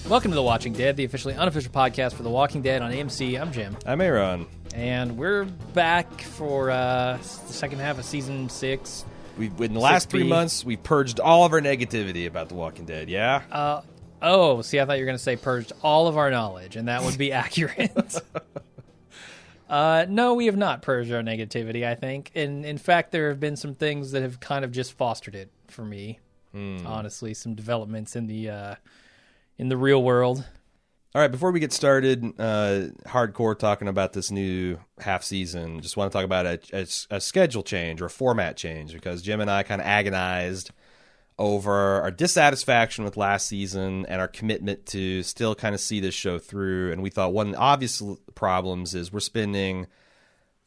Welcome to The Walking Dead, the officially unofficial podcast for The Walking Dead on AMC. I'm Jim. I'm Aaron. And we're back for the second half of Season 6. In the last 3 months, we purged all of our negativity about The Walking Dead, yeah? See, I thought you were going to say purged all of our knowledge, and that would be accurate. No, we have not purged our negativity, I think. And in fact, there have been some things that have kind of just fostered it for me, honestly. Some developments in the real world. All right, before we get started, hardcore talking about this new half season, just want to talk about a schedule change or a format change, because Jim and I kind of agonized over our dissatisfaction with last season and our commitment to still kind of see this show through. And we thought one of the obvious problems is we're spending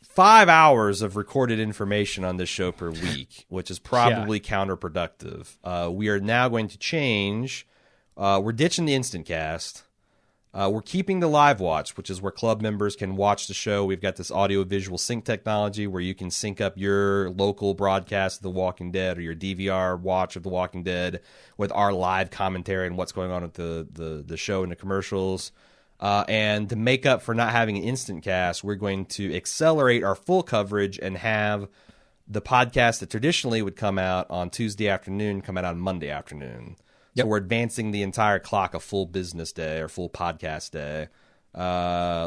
5 hours of recorded information on this show per week, which is probably counterproductive. We are now going to change. We're ditching the instant cast. We're keeping the live watch, which is where club members can watch the show. We've got this audio-visual sync technology where you can sync up your local broadcast of The Walking Dead or your DVR watch of The Walking Dead with our live commentary and what's going on with the show and the commercials. And to make up for not having an instant cast, we're going to accelerate our full coverage and have the podcast that traditionally would come out on Tuesday afternoon come out on Monday afternoon. Yep. So we're advancing the entire clock a full business day or full podcast day,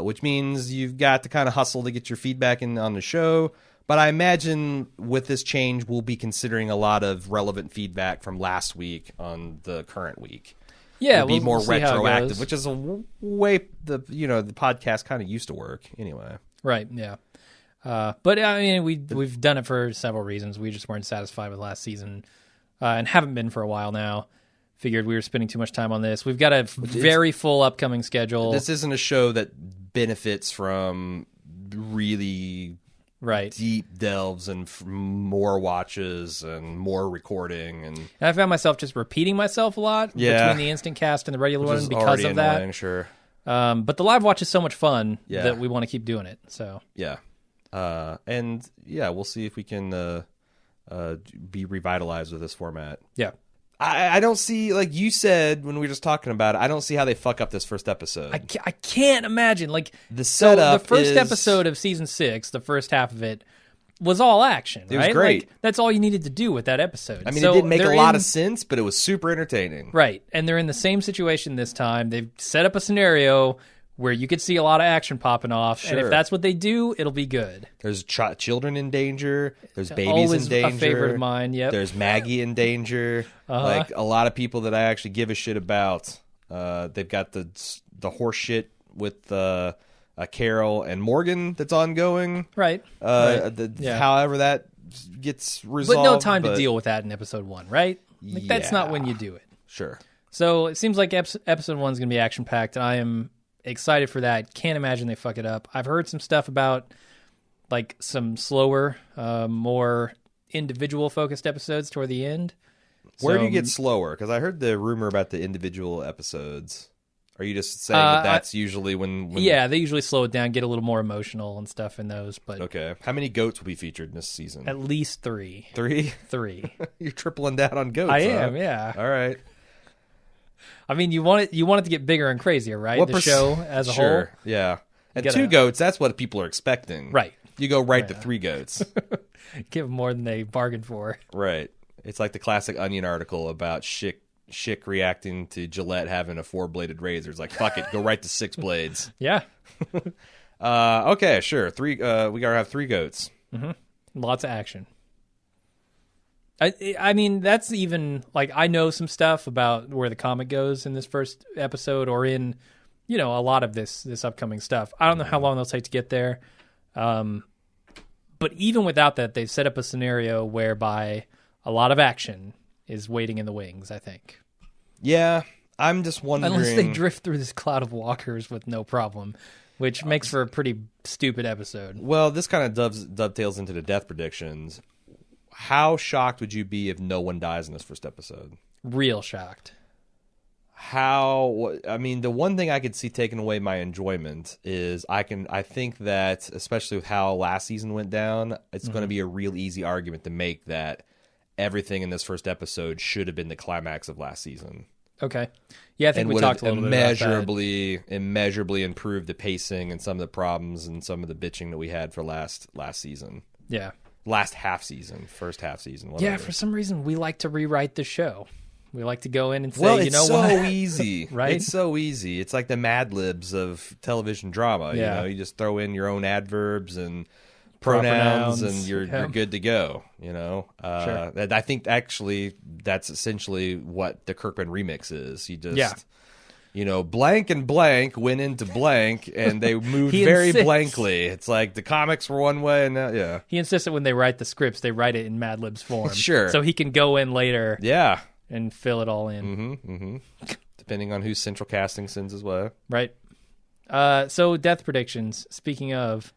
which means you've got to kind of hustle to get your feedback in on the show. But I imagine with this change, we'll be considering a lot of relevant feedback from last week on the current week. Yeah, it'll be more we'll see how it retroactive, goes. which is a way the podcast kind of used to work anyway. Right, yeah. But I mean, we've done it for several reasons. We just weren't satisfied with last season and haven't been for a while now. Figured we were spending too much time on this. We've got a very full upcoming schedule. This isn't a show that benefits from really deep delves and more watches and more recording. And I found myself just repeating myself a lot between the instant cast and the regular one because of that. Annoying, sure. But the live watch is so much fun that we want to keep doing it. So we'll see if we can be revitalized with this format. Yeah. I don't see, like you said when we were just talking about it, I don't see how they fuck up this first episode. I can't imagine. Like the setup. The first episode of season 6, the first half of it, was all action. It was great. Like, that's all you needed to do with that episode. I mean, it didn't make a lot of sense, but it was super entertaining. Right, and they're in the same situation this time. They've set up a scenario where you could see a lot of action popping off, and if that's what they do, it'll be good. There's children in danger. There's babies Always in danger. A favorite of mine. Yep. There's Maggie in danger. Like a lot of people that I actually give a shit about. They've got the horse shit with Carol and Morgan that's ongoing. Right. However that gets resolved. But no time to deal with that in episode 1, right? Like that's not when you do it. Sure. So it seems like episode 1 is going to be action packed. I am excited for that. Can't imagine they fuck it up. I've heard some stuff about like some slower, more individual focused episodes toward the end. Where do you get slower? Because I heard the rumor about the individual episodes. Are you just saying that's usually when? Yeah, they usually slow it down, get a little more emotional and stuff in those. But okay, how many goats will be featured in this season? At least 3. 3? 3. You're tripling down on goats. I am. Yeah. All right. I mean, you want it to get bigger and crazier, right? The show as a whole. Yeah. And 2 goats, that's what people are expecting. Right. You go to 3 goats. Give them more than they bargained for. Right. It's like the classic Onion article about Schick reacting to Gillette having a 4-bladed razor. It's like, fuck it, go right to 6 blades. Yeah. Okay, sure. 3. We gotta have 3 goats. Mm-hmm. Lots of action. I mean, that's even, like, I know some stuff about where the comic goes in this first episode or in, a lot of this upcoming stuff. I don't know how long they'll take to get there. But even without that, they've set up a scenario whereby a lot of action is waiting in the wings, I think. Yeah, I'm just wondering. Unless they drift through this cloud of walkers with no problem, which makes for a pretty stupid episode. Well, this kind of dovetails into the death predictions. How shocked would you be if no one dies in this first episode? Real shocked. I mean, the one thing I could see taking away my enjoyment is I think that, especially with how last season went down, it's going to be a real easy argument to make that everything in this first episode should have been the climax of last season. Okay. Yeah, I think we talked a little bit about that. Immeasurably improved the pacing and some of the problems and some of the bitching that we had for last season. Yeah. Last half season, first half season, whatever. Yeah, for some reason, we like to rewrite the show. We like to go in and say, well, you know it's what? so easy. Right? It's so easy. It's like the Mad Libs of television drama. Yeah. You know, you just throw in your own adverbs and Proper pronouns, nouns. and you're good to go. You know, Sure. I think actually that's essentially what the Kirkman remix is. You just, Yeah. you know, blank and blank went into blank, and they moved He very insists. blankly. It's like the comics were one way, and now, yeah, He insists that when they write the scripts, they write it in Mad Lib's form. Sure. So he can go in later yeah. and fill it all in. Depending on who central casting sends his way. Right. So death predictions. Speaking of,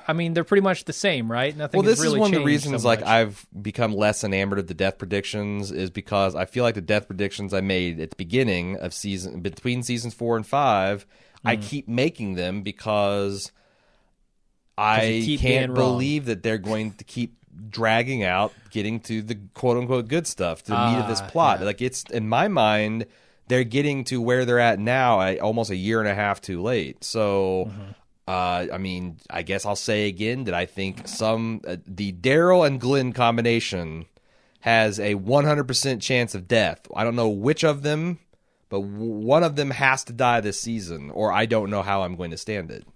I mean, they're pretty much the same, right? Nothing. Well, has this really is one of the changed reasons so like much. I've become less enamored of the death predictions is because I feel like the death predictions I made at the beginning of between seasons 4 and 5, I keep making them because I keep can't being wrong. believe that they're going to keep dragging out getting to the quote unquote good stuff, the meat of this plot. yeah. Like, it's in my mind, they're getting to where they're at now almost a year and a half too late. So I mean, I guess I'll say again that I think the Daryl and Glenn combination has a 100% chance of death. I don't know which of them, but one of them has to die this season, or I don't know how I'm going to stand it.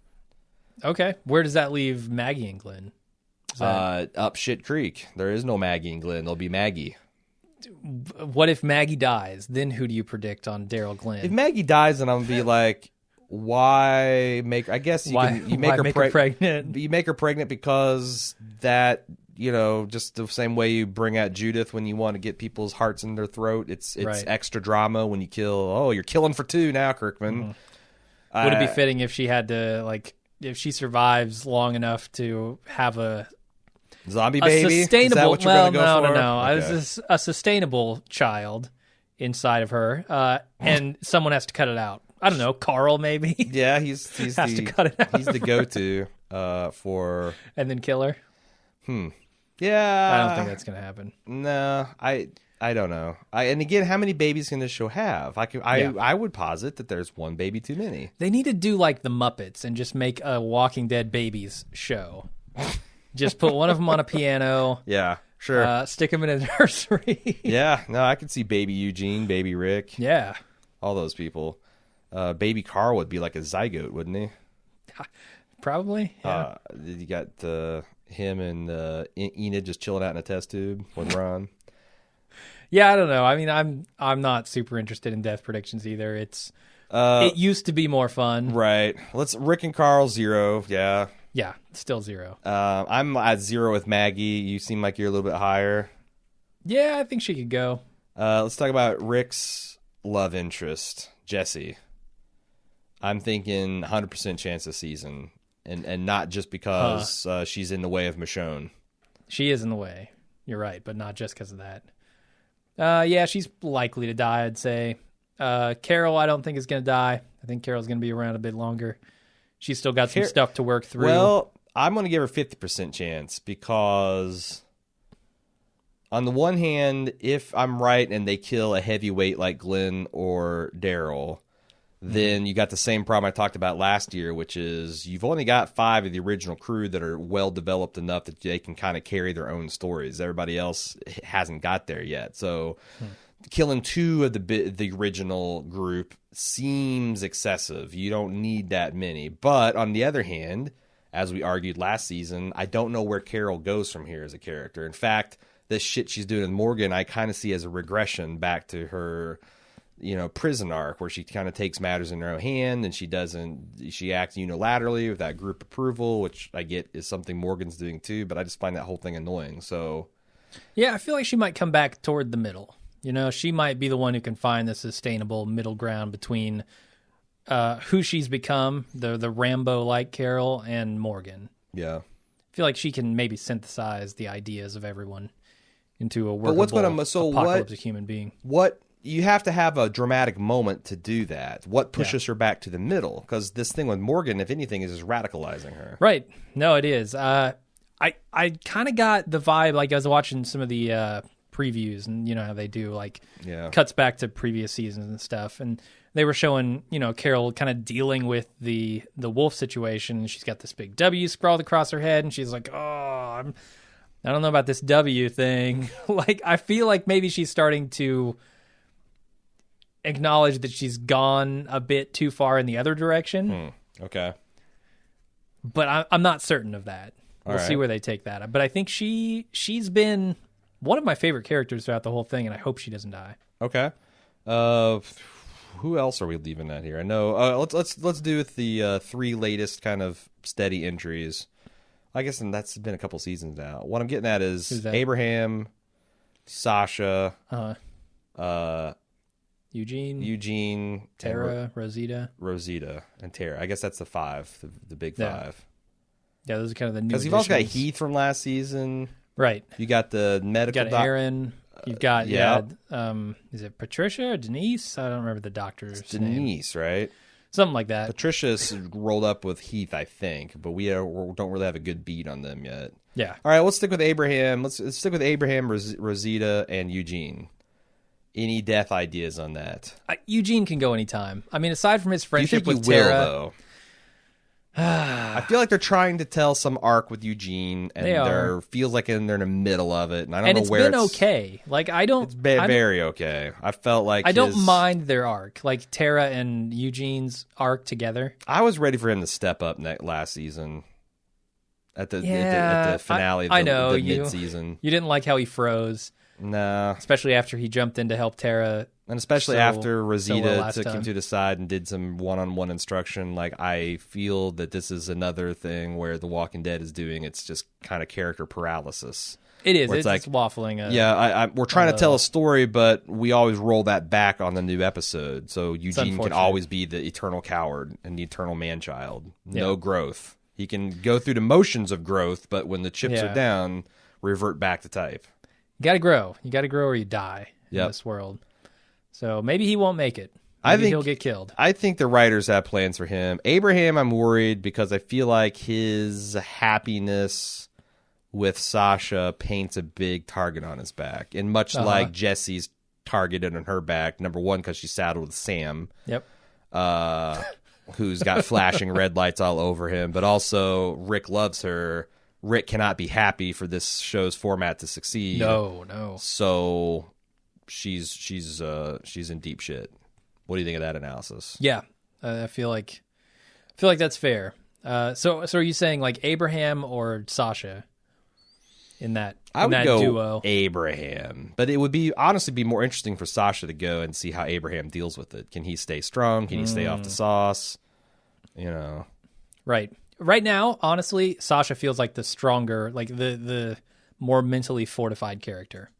Okay. Where does that leave Maggie and Glenn? Is that- Up shit creek. There is no Maggie and Glenn. There'll be Maggie. what if Maggie dies? Then who do you predict on Daryl Glenn? If Maggie dies, then I'm gonna be like, why make? I guess you Why- can. You make why her make her pregnant? You make her pregnant because that, you know, just the same way you bring out Judith when you want to get people's hearts in their throat. It's Right. extra drama when you kill. Oh, you're killing for two now, Kirkman. Would it be fitting if she had to, like, if she survives long enough to have a Zombie baby? sustainable? Is that what you're well, gonna go for? no. Okay. A sustainable child inside of her, and someone has to cut it out. I don't know, Carl maybe, Yeah, he's Has to cut it out. he's the go-to for. and then kill her. Yeah, I don't think that's gonna happen. No, I don't know. And again, how many babies can this show have? I would posit that there's one baby too many. They need to do like the Muppets and just make a Walking Dead babies show. Just put one of them on a piano, Yeah, sure. stick them in a nursery. Yeah, no, I could see baby Eugene, baby Rick, Yeah, all those people. Baby Carl would be like a zygote, wouldn't he? probably. Yeah. You got him and Enid just chilling out in a test tube with Ron. Yeah, I don't know. I mean, I'm not super interested in death predictions either. It used to be more fun. Right. Rick and Carl 0. Yeah. Yeah, still 0. I'm at 0 with Maggie. You seem like you're a little bit higher. Yeah, I think she could go. Let's talk about Rick's love interest, Jesse. I'm thinking 100% chance this season, and not just because she's in the way of Michonne. She is in the way. You're right, but not just because of that. Yeah, she's likely to die, I'd say. Carol, I don't think is going to die. I think Carol's going to be around a bit longer. She's still got some stuff to work through. Well, I'm going to give her 50% chance because, on the one hand, if I'm right and they kill a heavyweight like Glenn or Daryl, then you got the same problem I talked about last year, which is you've only got 5 of the original crew that are well developed enough that they can kind of carry their own stories. Everybody else hasn't got there yet. So killing 2 of the original group seems excessive. You don't need that many. But on the other hand, as we argued last season, I don't know where Carol goes from here as a character. In fact, this shit she's doing with Morgan, I kind of see as a regression back to her, prison arc, where she kind of takes matters in her own hand and she acts unilaterally without group approval, which I get is something Morgan's doing too, but I just find that whole thing annoying. So yeah, I feel like she might come back toward the middle. She might be the one who can find the sustainable middle ground between who she's become, the Rambo-like Carol, and Morgan. yeah. I feel like she can maybe synthesize the ideas of everyone into a workable apocalyptic human being. What you have to have a dramatic moment to do that. What pushes her back to the middle? Because this thing with Morgan, if anything, is just radicalizing her. Right. No, it is. I kind of got the vibe, like I was watching some of the previews, and you know how they do like cuts back to previous seasons and stuff, and they were showing, you know, Carol kind of dealing with the wolf situation, and she's got this big W sprawled across her head, and she's like, I don't know about this W thing. Like, I feel like maybe she's starting to acknowledge that she's gone a bit too far in the other direction. Okay. But I'm not certain of that. We'll see where they take that. But I think she's been one of my favorite characters throughout the whole thing, and I hope she doesn't die. Okay. Who else are we leaving that here? I know. Let's do with the 3 latest kind of steady entries. I guess, and that's been a couple seasons now. What I'm getting at is Abraham, Sasha, Eugene, Tara, Rosita, and Tara. I guess that's the 5, the big 5. Yeah, those are kind of the new. Because you've also got Heath from last season, right? You got the medical. You got Aaron. You've got is it Patricia or Denise? I don't remember the doctor's name. Denise, right? Something like that. Patricia's rolled up with Heath, I think, but we don't really have a good beat on them yet. Yeah. All right, let's stick with Abraham. Let's stick with Abraham, Rosita, and Eugene. Any death ideas on that? Eugene can go anytime. I mean, aside from his friendship Do you with think he Tara, will, though? I feel like they're trying to tell some arc with Eugene, and they're feels like they're in the middle of it, and I don't know where it's been okay. Like it's very okay. I felt like I don't mind their arc, like Tara and Eugene's arc together. I was ready for him to step up last season at the finale. I know the mid-season. You didn't like how he froze. No, especially after he jumped in to help Tara. And especially after Rosita took him to the side and did some one-on-one instruction. Like, I feel that this is another thing where The Walking Dead is doing. It's just kind of character paralysis. It is. It's like waffling. We're trying to tell a story, but we always roll that back on the new episode. So Eugene can always be the eternal coward and the eternal man-child. No growth. He can go through the motions of growth, but when the chips are down, revert back to type. You got to grow. You got to grow or you die in this world. So maybe he won't make it. I think he'll get killed. I think the writers have plans for him. Abraham, I'm worried because I feel like his happiness with Sasha paints a big target on his back. And much like Jesse's targeted on her back, number one, because she's saddled with Sam. Yep. Who's got flashing red lights all over him. But also, Rick loves her. Rick cannot be happy for this show's format to succeed. No. So she's in deep shit. What do you think of that analysis? Yeah, I feel like that's fair. So are you saying like Abraham or Sasha in that go duo? Abraham, but it would honestly be more interesting for Sasha to go and see how Abraham deals with it. Can he stay strong? Can he stay off the sauce? You know, right. Right now, honestly, Sasha feels like the stronger, like the more mentally fortified character.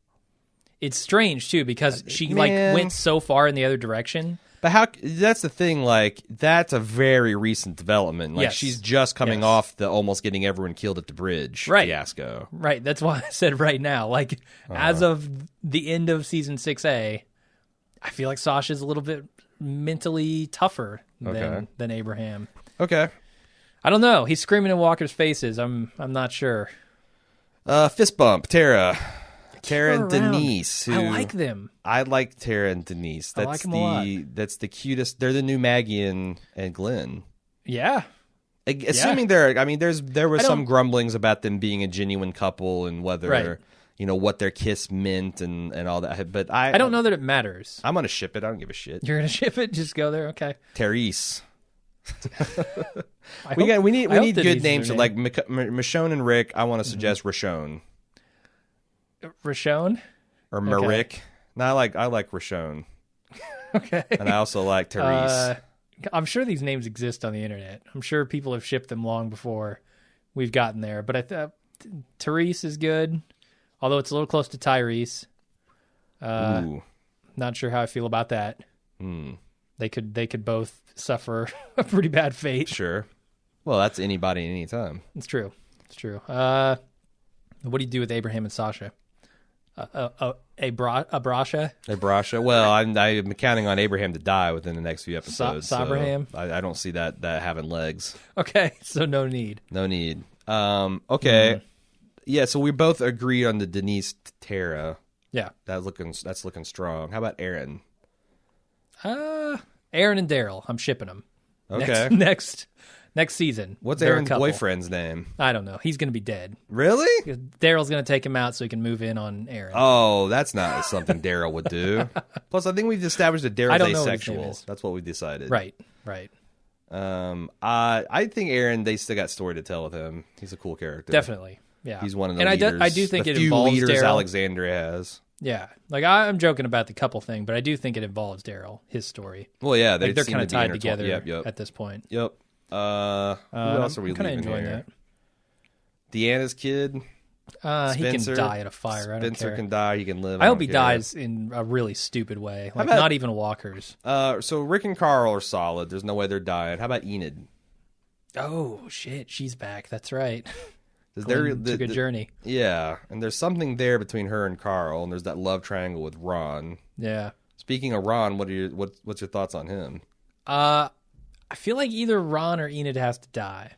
It's strange too because she went so far in the other direction. But that's the thing, like, that's a very recent development. Like, she's just coming off the almost getting everyone killed at the bridge fiasco. Right. That's why I said right now. Like, as of the end of season 6A, I feel like Sasha's a little bit mentally tougher than Abraham. Okay. I don't know. He's screaming in Walker's faces. I'm not sure. Fist bump, Tara and Denise. I like them. I like Tara and Denise. I like them a lot. That's the cutest. They're the new Maggie and Glenn. Yeah. Assuming there was some grumblings about them being a genuine couple and whether what their kiss meant and all that. But I don't know that it matters. I'm gonna ship it. I don't give a shit. You're gonna ship it? Just go there. Okay. Therese. we need good names like Michonne and Rick. I want to suggest Rashone. Rashone or Marick. Okay. No, I like Rashone. Okay. And I also like Therese. I'm sure these names exist on the internet. I'm sure people have shipped them long before we've gotten there. But I thought Therese is good, although it's a little close to Tyrese. Not sure how I feel about that. They could both suffer a pretty bad fate. Sure. Well, that's anybody anytime. It's true. What do you do with Abraham and Sasha? Brasha? Brasha. Well, I'm counting on Abraham to die within the next few episodes. Sabraham? So I don't see that having legs. Okay, so no need. No need. Okay. Yeah, so we both agreed on the Denise Tara. Yeah. That's looking strong. How about Aaron? Aaron and Daryl. I'm shipping them. Okay. Next season. What's They're a Aaron's couple. boyfriend's name? I don't know. He's going to be dead. Really? Daryl's going to take him out so he can move in on Aaron. Oh, that's not something Daryl would do. Plus, I think we've established that I Daryl's don't know what his name asexual. is. That's what we decided. Right. I think Aaron, they still got story to tell with him. He's a cool character. Definitely. Yeah. He's one of the and leaders. I do think the it few involves leaders Daryl. Alexandria has. Yeah. Like, I'm joking about the couple thing, but I do think it involves Daryl, his story. Well, yeah, Like, they're seem kind of to be tied intertwined. together Yep. at this point. Yep. Who else are we I'm kind of leaving enjoying here? that. Deanna's kid. He can Spencer. die at a fire. I don't Spencer care. can die. He can live. I hope don't he care. dies in a really stupid way. Like, about- not even Walker's. So Rick and Carl are solid. There's no way they're dying. How about Enid? Oh, shit. She's back. That's right. Took Took a journey. Yeah, and there's something there between her and Carl, and there's that love triangle with Ron. Yeah. Speaking of Ron, what's your thoughts on him? I feel like either Ron or Enid has to die.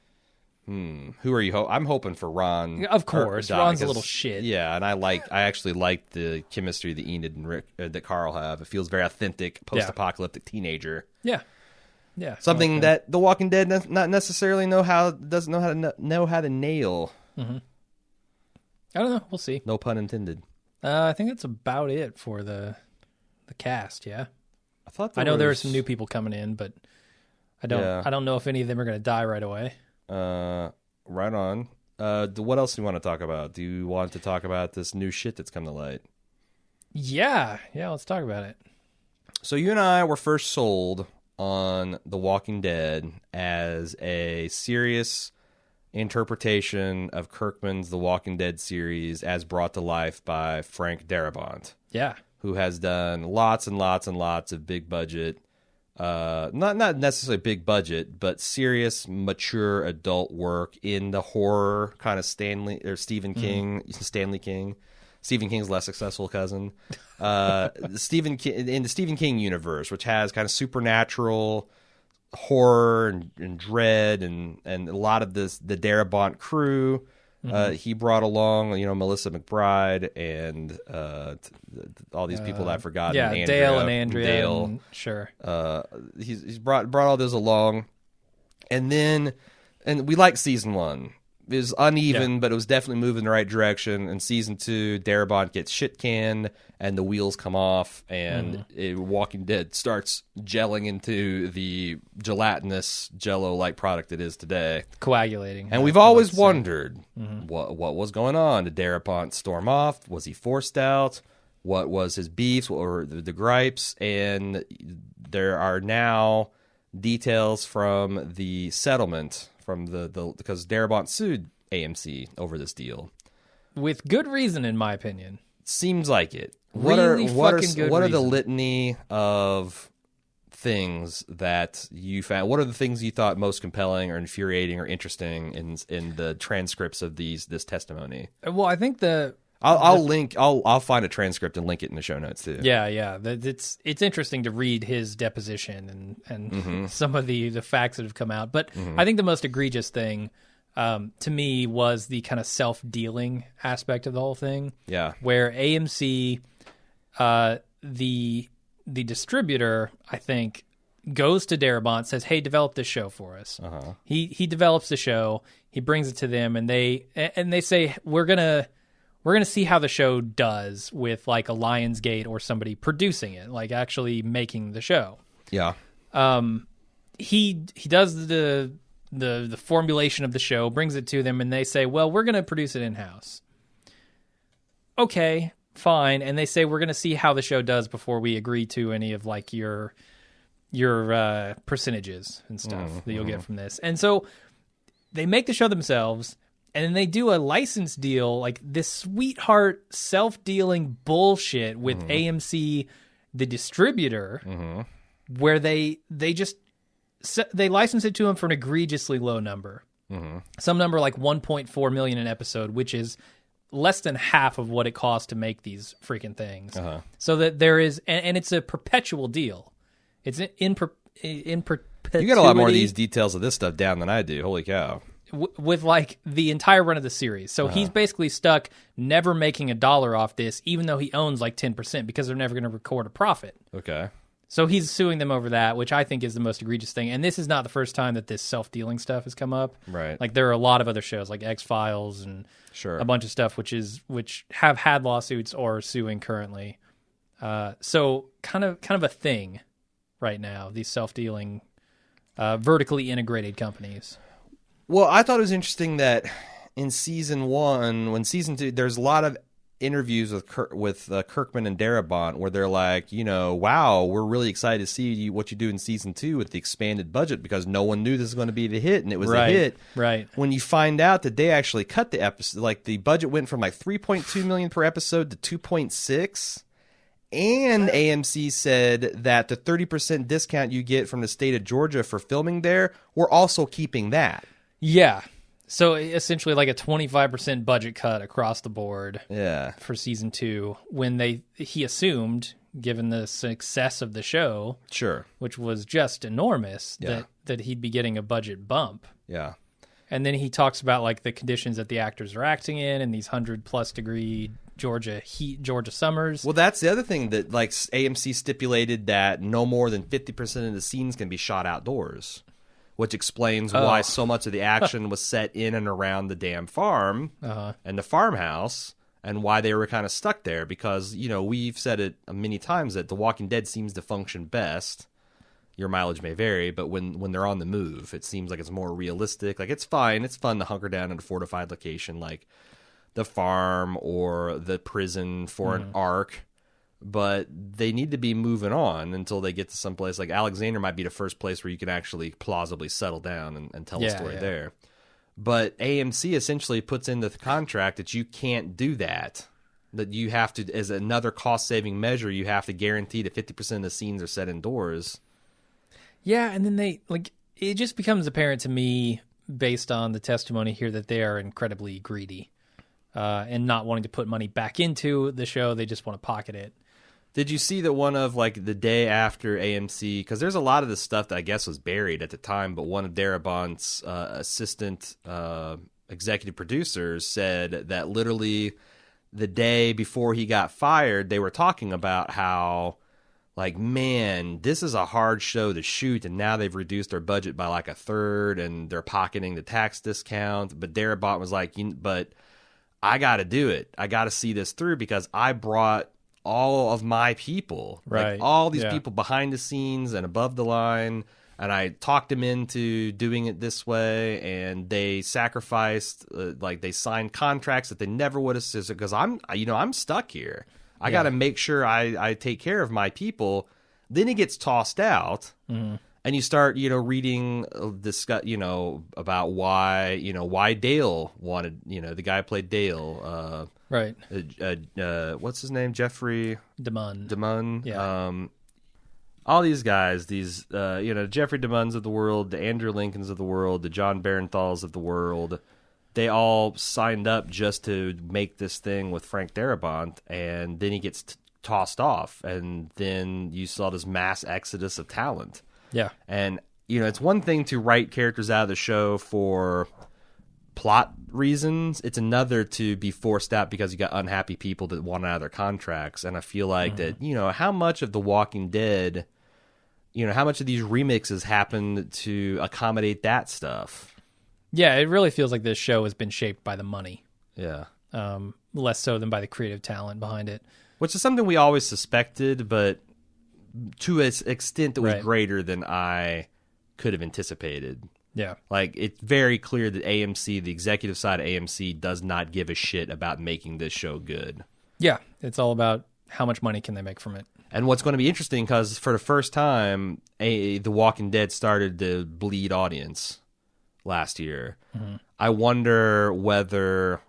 Who are you? I'm hoping for Ron. Of course, to die, Ron's a 'cause- little shit. Yeah, and I actually like the chemistry that Enid and Rick that Carl have. It feels very authentic, post-apocalyptic teenager. Yeah. Yeah. Something that The Walking Dead not necessarily doesn't know how to nail. I don't know. We'll see. No pun intended. I think that's about it for the cast. Yeah. I There are some new people coming in, but I don't. Yeah. I don't know if any of them are going to die right away. Right on. What else do you want to talk about? Do you want to talk about this new shit that's come to light? Yeah. Let's talk about it. So you and I were first sold on The Walking Dead as a serious interpretation of Kirkman's The Walking Dead series as brought to life by Frank Darabont, Yeah. who has done lots and lots and lots of big budget, not necessarily big budget, but serious, mature adult work in the horror kind of Stephen King. Stephen King's less successful cousin, in the Stephen King universe, which has kind of supernatural horror and dread and a lot of the Darabont crew. He brought along, Melissa McBride and all these people that I've forgotten. Yeah. Andrea, Dale and Andrea. Dale. And, sure. He's brought all those along, and we liked season 1. It was uneven, but it was definitely moving in the right direction. And season 2, Darabont gets shit canned, and the wheels come off, and Walking Dead starts gelling into the gelatinous Jello-like product it is today. Coagulating. And we've always wondered what was going on. Did Darabont storm off? Was he forced out? What was his beefs? What were the gripes? And there are now details from the settlement from because Darabont sued AMC over this deal. With good reason, in my opinion. Seems like it. What are the litany of things that you found? What are the things you thought most compelling or infuriating or interesting in the transcripts of this testimony? Well, I think I'll find a transcript and link it in the show notes too. Yeah. It's interesting to read his deposition and some of the facts that have come out. But I think the most egregious thing to me was the kind of self-dealing aspect of the whole thing. Yeah. Where AMC, the distributor, I think, goes to Darabont, says, "Hey, develop this show for us." He develops the show. He brings it to them, and they say, "We're gonna see how the show does with like a Lionsgate or somebody producing it, like actually making the show." Yeah. He does the formulation of the show, brings it to them, and they say, "Well, we're going to produce it in-house." Okay, fine. And they say, "We're going to see how the show does before we agree to any of like your percentages and stuff that you'll get from this." And so they make the show themselves, and then they do a license deal, like this sweetheart self-dealing bullshit with AMC, the distributor, where they license it to them for an egregiously low number. Some number like 1.4 million an episode, which is less than half of what it costs to make these freaking things. Uh-huh. So that there is, and it's a perpetual deal. It's in perpetuity. You got a lot more of these details of this stuff down than I do. Holy cow. With like the entire run of the series. So he's basically stuck never making $1 off this, even though he owns like 10% because they're never going to record a profit. Okay. So he's suing them over that, which I think is the most egregious thing. And this is not the first time that this self-dealing stuff has come up. Right. Like there are a lot of other shows like X-Files and Sure. a bunch of stuff which have had lawsuits or are suing currently. So kind of a thing right now, these self-dealing vertically integrated companies. Well, I thought it was interesting that in season 1, when season 2, there's a lot of interviews with Kirkman and Darabont where they're like, wow, we're really excited to see what you do in season 2 with the expanded budget because no one knew this was going to be the hit, and it was a hit. Right. When you find out that they actually cut the episode, like the budget went from like $3.2 million per episode to $2.6. And AMC said that the 30% discount you get from the state of Georgia for filming there, we're also keeping that. Yeah. So essentially like a 25% budget cut across the board for season 2 when he assumed, given the success of the show, sure, which was just enormous, that he'd be getting a budget bump. Yeah. And then he talks about like the conditions that the actors are acting in these 100+ degree Georgia heat, Georgia summers. Well, that's the other thing that like AMC stipulated that no more than 50% of the scenes can be shot outdoors. Which explains why so much of the action was set in and around the damn farm and the farmhouse, and why they were kind of stuck there. Because, we've said it many times that The Walking Dead seems to function best. Your mileage may vary, but when they're on the move, it seems like it's more realistic. Like, it's fine. It's fun to hunker down in a fortified location like the farm or the prison for an arc. But they need to be moving on until they get to some place like Alexander might be the first place where you can actually plausibly settle down and tell a story there. But AMC essentially puts in the contract that you can't do that. That you have to, as another cost-saving measure, you have to guarantee that 50% of the scenes are set indoors. Yeah, and then it just becomes apparent to me, based on the testimony here, that they are incredibly greedy and not wanting to put money back into the show. They just want to pocket it. Did you see that one of like the day after AMC, because there's a lot of this stuff that I guess was buried at the time, but one of Darabont's assistant executive producers said that literally the day before he got fired, they were talking about how like, man, this is a hard show to shoot, and now they've reduced their budget by like a third, and they're pocketing the tax discount. But Darabont was like, but I got to do it. I got to see this through because I brought all of my people, like all these people behind the scenes and above the line, and I talked them into doing it this way, and they sacrificed, like they signed contracts that they never would have, because I'm stuck here. I got to make sure I take care of my people. Then it gets tossed out, and you start, reading discuss, about why Dale wanted, the guy who played Dale, right? What's his name? Jeffrey DeMunn. Yeah. All these guys, these Jeffrey DeMunns of the world, the Andrew Lincolns of the world, the John Barenthals of the world. They all signed up just to make this thing with Frank Darabont, and then he gets tossed off, and then you saw this mass exodus of talent. Yeah. And, it's one thing to write characters out of the show for plot reasons. It's another to be forced out because you got unhappy people that want out of their contracts. And I feel like that, how much of The Walking Dead, how much of these remixes happen to accommodate that stuff? Yeah, it really feels like this show has been shaped by the money. Yeah. Less so than by the creative talent behind it. Which is something we always suspected, but to an extent that was greater than I could have anticipated. Yeah. Like, it's very clear that AMC, the executive side of AMC, does not give a shit about making this show good. Yeah. It's all about how much money can they make from it. And what's going to be interesting, because for the first time, The Walking Dead started to bleed audience last year. I wonder whether,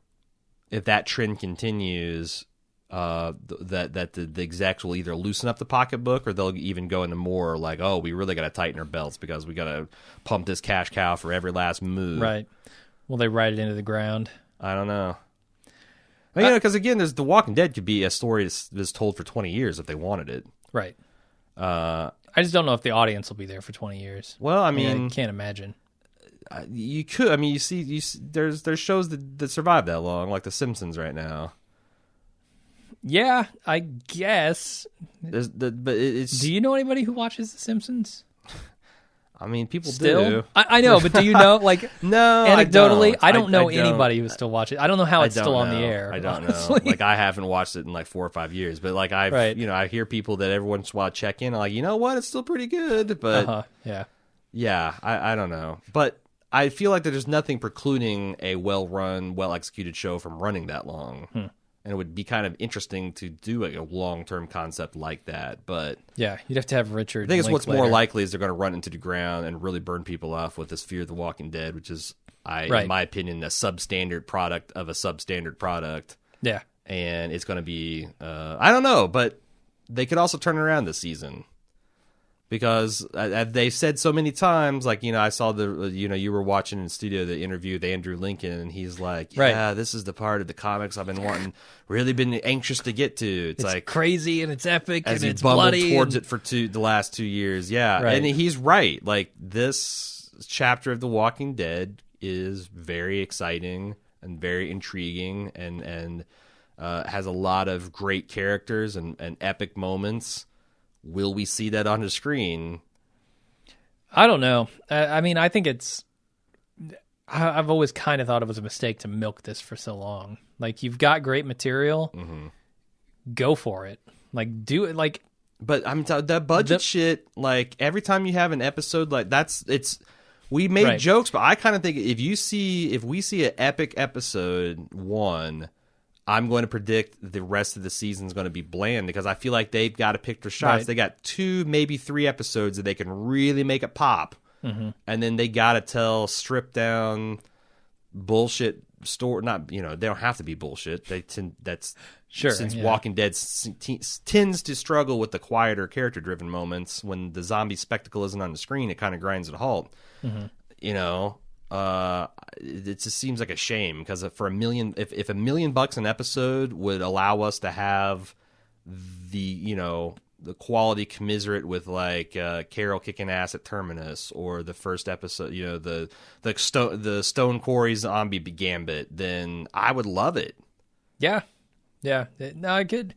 if that trend continues, that the execs will either loosen up the pocketbook, or they'll even go into more like, oh, we really got to tighten our belts because we got to pump this cash cow for every last move. Right. Will they ride it into the ground? I don't know. Because again, there's The Walking Dead could be a story that's told for 20 years if they wanted it. Right. I just don't know if the audience will be there for 20 years. Well, I mean, I can't imagine. You could. I mean, you see there's shows that survive that long, like The Simpsons right now. Yeah, I guess. But it's. Do you know anybody who watches The Simpsons? I mean, people Still? do. I know, but do you know, like, No, anecdotally? I I don't know I don't. anybody who still watches. I don't know how it's still on the air. I don't honestly. know. Like, I haven't watched it in like 4 or 5 years, but like Right. I hear people that every once in a while check in. I'm like, you know what? It's still pretty good, but Yeah. yeah, I don't know. But I feel like there's nothing precluding a well-run, well-executed show from running that long. And it would be kind of interesting to do a long-term concept like that. But Yeah, you'd have to have Richard. I think it's what's more Linklater. likely is they're going to run into the ground and really burn people off with this Fear the Walking Dead, which is, Right. in my opinion, a substandard product of a substandard product. Yeah. And it's going to be, I don't know, but they could also turn it around this season. Because they've said so many times, like, I saw you were watching in the studio the interview with Andrew Lincoln, and he's like, yeah, Right. this is the part of the comics I've been really been anxious to get to. It's like crazy and it's epic as and he it's bumbled bloody. towards it for the last 2 years. Yeah, Right. and he's right. Like, this chapter of The Walking Dead is very exciting and very intriguing, and has a lot of great characters and epic moments. Will we see that on the screen? I don't know. I mean, I think it's. I've always kind of thought it was a mistake to milk this for so long. Like, you've got great material, go for it. Like, do it. Like, But I'm that budget shit. Like, every time you have an episode, like we made Right. jokes, but I kind of think if we see an epic episode 1, I'm going to predict the rest of the season is going to be bland because I feel like they've got to pick their shots. Right. They got 2, maybe 3 episodes that they can really make it pop, and then they got to tell stripped down bullshit story. Not they don't have to be bullshit. Sure, Since yeah. Walking Dead tends to struggle with the quieter character driven moments when the zombie spectacle isn't on the screen, it kind of grinds to a halt. It just seems like a shame because for $1 million, if $1 million an episode would allow us to have the quality commiserate with like Carol kicking ass at Terminus or the first episode, the Stone Quarry zombie gambit, then I would love it. yeah. No, it could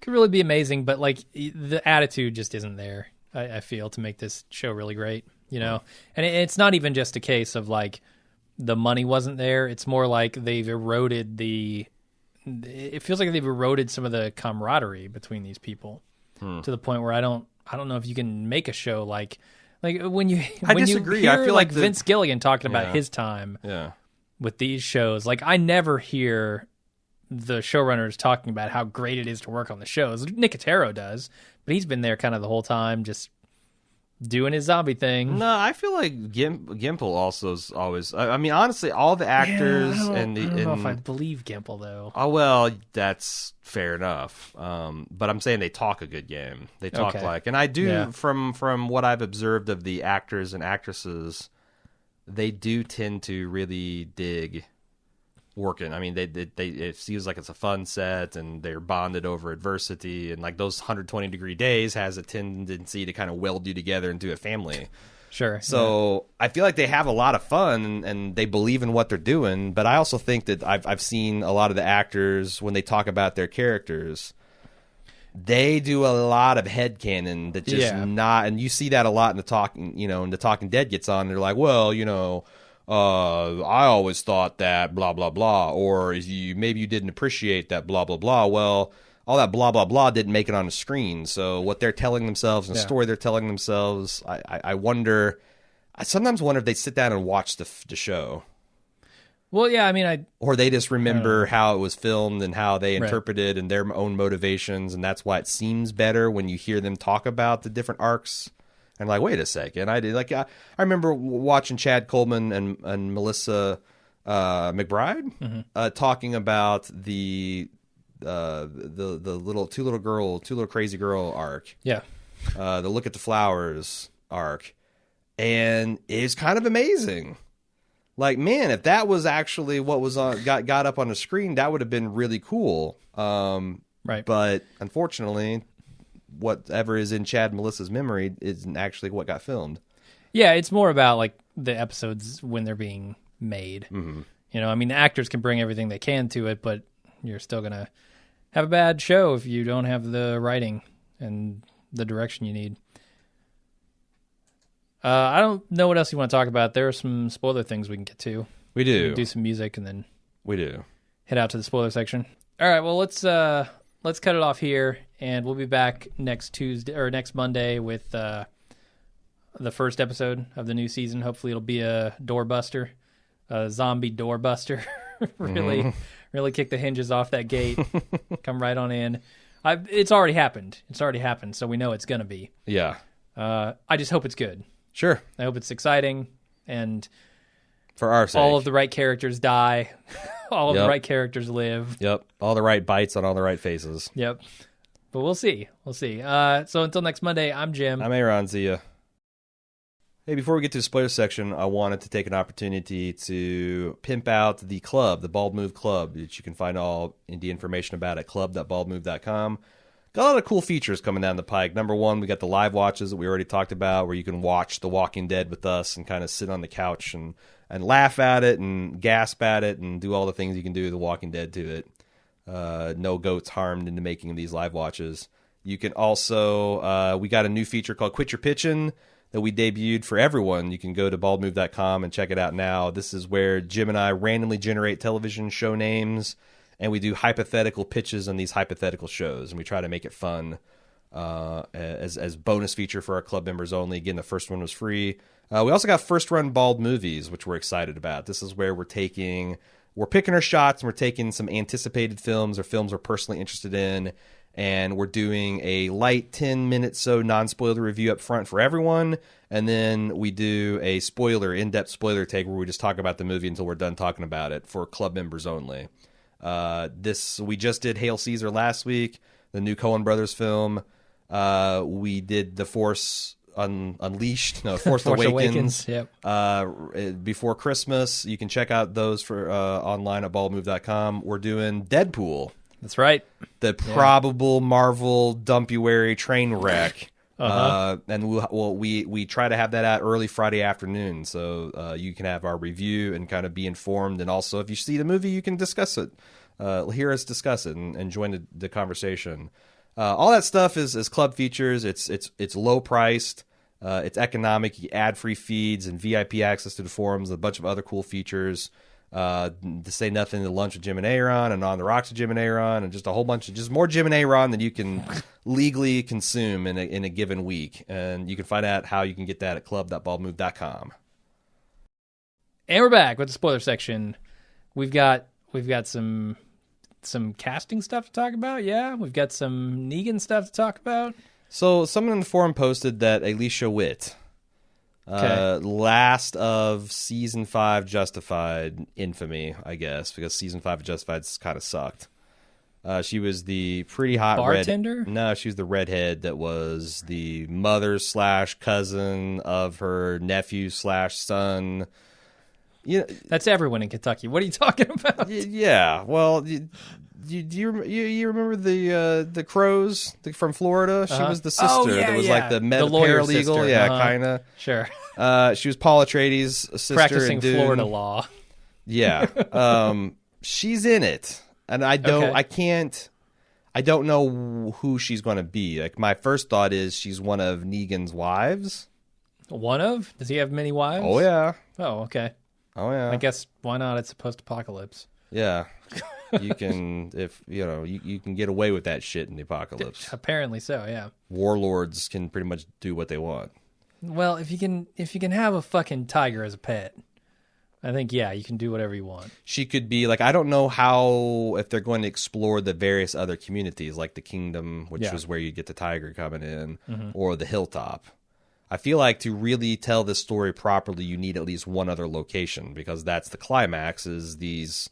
really be amazing, but like the attitude just isn't there. I feel to make this show really great. And it's not even just a case of like the money wasn't there. It's more like they've eroded it feels like they've eroded some of the camaraderie between these people to the point where I don't know if you can make a show like when you disagree. You hear, I feel like Vince Gilligan talking about Yeah. his time Yeah. with these shows. Like, I never hear the showrunners talking about how great it is to work on the shows. Nicotero does, but he's been there kind of the whole time, just doing his zombie thing. No, I feel like Gimple also is always. I mean, honestly, all the actors I and don't know if I believe Gimple though. oh well, that's fair enough. But I'm saying they talk a good game. They talk Okay. and I do Yeah. from what I've observed of the actors and actresses, they do tend to really dig working. I mean, they it feels like it's a fun set, and they're bonded over adversity, and like those 120-degree days has a tendency to kind of weld you together into a family. Sure. So I feel like they have a lot of fun and they believe in what they're doing. But I also think that I've seen a lot of the actors when they talk about their characters, they do a lot of headcanon that just Yeah. not, and you see that a lot in the Talking, and the Talking Dead gets on. And they're like, well, I always thought that blah blah blah, or maybe you didn't appreciate that blah blah blah. Well, all that blah blah blah didn't make it on the screen. So what they're telling themselves and the Yeah. story they're telling themselves, I wonder. I sometimes wonder if they sit down and watch the show, Well, yeah. I mean, or they just remember how it was filmed and how they Right. interpreted and their own motivations, and that's why it seems better when you hear them talk about the different arcs. And like, wait a second, I remember watching Chad Coleman and Melissa McBride talking about the two little crazy girl arc, yeah. the Look at the Flowers arc, and it's kind of amazing. Like, man, if that was actually what was on got up on the screen, that would have been really cool. Right. But unfortunately, whatever is in Chad and Melissa's memory isn't actually what got filmed. Yeah, it's more about like the episodes when they're being made. Mm-hmm. You know, I mean, the actors can bring everything they can to it, but you're still gonna have a bad show if you don't have the writing and the direction you need. I don't know what else you want to talk about. There are some spoiler things we can get to. We do. We can do some music and then We do. head out to the spoiler section. All right, well let's cut it off here, and we'll be back next Tuesday or next Monday with the first episode of the new season. Hopefully, it'll be a doorbuster, a zombie doorbuster. really kick the hinges off that gate. Come right on in. It's already happened. So we know it's gonna be. Yeah. I just hope it's good. Sure. I hope it's exciting, and For our sake. all of the right characters die. All of the Yep. right characters live. Yep. All the right bites on all the right faces. Yep. But we'll see. So until next Monday, I'm Jim. I'm Aaron. See ya. Hey, before we get to the spoiler section, I wanted to take an opportunity to pimp out the club, the Bald Move Club, which you can find all the information about at club.baldmove.com. Got a lot of cool features coming down the pike. Number one, we got the live watches that we already talked about, where you can watch The Walking Dead with us and kind of sit on the couch and laugh at it and gasp at it and do all the things you can do with The Walking Dead to it. No goats harmed in the making of these live watches. You can also, we got a new feature called Quit Your Pitching that we debuted for everyone. You can go to baldmove.com and check it out now. This is where Jim and I randomly generate television show names, and we do hypothetical pitches on these hypothetical shows, and we try to make it fun as bonus feature for our club members only. Again, the first one was free. We also got First Run Bald Movies, which we're excited about. This is where we're picking our shots, and we're taking some anticipated films or films we're personally interested in, and we're doing a light 10-minute non-spoiler review up front for everyone, and then we do a in-depth spoiler take where we just talk about the movie until we're done talking about it for club members only. We just did Hail Caesar last week, the new Coen Brothers film. We did The Force Force Awakens. Yep. Before Christmas. You can check out those for online at baldmove.com. We're doing Deadpool, That's right. the probable Marvel dumpuary train wreck. And we try to have that out early Friday afternoon, so you can have our review and kind of be informed. And also, if you see the movie, you can discuss it, hear us discuss it, and join the conversation. All that stuff is club features. It's low priced. It's economic. You ad free feeds and VIP access to the forums. A bunch of other cool features. To say nothing to Lunch with Jim and Aaron and On the Rocks with Jim and Aaron, and just a whole bunch of just more Jim and Aaron than you can legally consume in a given week. And you can find out how you can get that at club.baldmove.com. And we're back with the spoiler section. We've got some casting stuff to talk about. Yeah, we've got some Negan stuff to talk about. So someone in the forum posted that Alicia Witt, last of season 5 Justified infamy, I guess, because season 5 of Justified kind of sucked. She was the pretty hot bartender? No, she was the redhead that was the mother / cousin of her nephew / son. Yeah, That's everyone in Kentucky. What are you talking about? yeah. Well, do you remember the Crows from Florida? She was the sister that was like the lawyer paralegal. sister. Yeah, kind of. Sure. She was Paul Atreides' sister. Practicing in Dune. Florida law. Yeah. She's in it. And I don't know who she's going to be. Like, my first thought is she's one of Negan's wives. One of? Does he have many wives? Oh, yeah. Oh, okay. Oh, yeah. I guess why not? It's a post-apocalypse. Yeah. You can, you can get away with that shit in the apocalypse. Apparently so, yeah. Warlords can pretty much do what they want. Well, if you can have a fucking tiger as a pet, I think, yeah, you can do whatever you want. She could be like, I don't know if they're going to explore the various other communities, like the Kingdom, which is where you get the tiger coming in, or the Hilltop. I feel like to really tell this story properly, you need at least one other location, because that's the climax, is these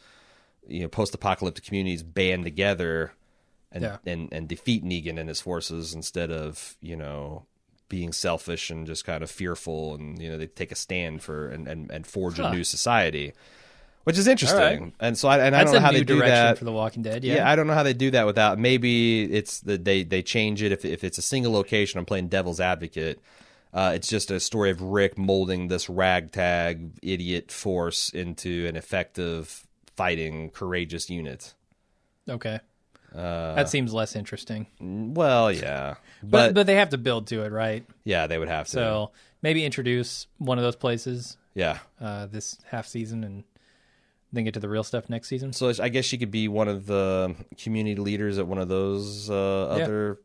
post-apocalyptic communities band together and defeat Negan and his forces instead of being selfish and just kind of fearful, and they take a stand for and forge a new society, which is interesting. Right. And so I don't know how they do that for The Walking Dead. Yeah, I don't know how they do that without, maybe it's they change it if it's a single location. I'm playing devil's advocate. It's just a story of Rick molding this ragtag idiot force into an effective fighting courageous unit. Okay. That seems less interesting. Well, yeah, but they have to build to it, right? Yeah, they would have to. So maybe introduce one of those places. Yeah. This half season, and then get to the real stuff next season. So I guess she could be one of the community leaders at one of those other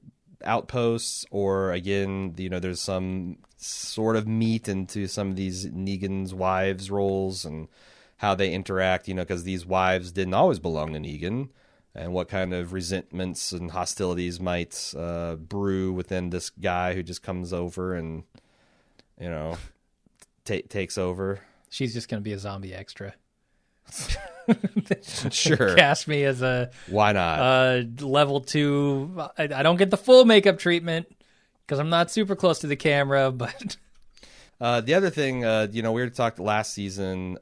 outposts, or again, there's some sort of meat into some of these Negan's wives' roles and how they interact. Because these wives didn't always belong to Negan. And what kind of resentments and hostilities might brew within this guy who just comes over and, takes over. She's just going to be a zombie extra. Sure. Cast me as a... Why not? Level 2. I don't get the full makeup treatment because I'm not super close to the camera, but... The other thing, we were talking last season...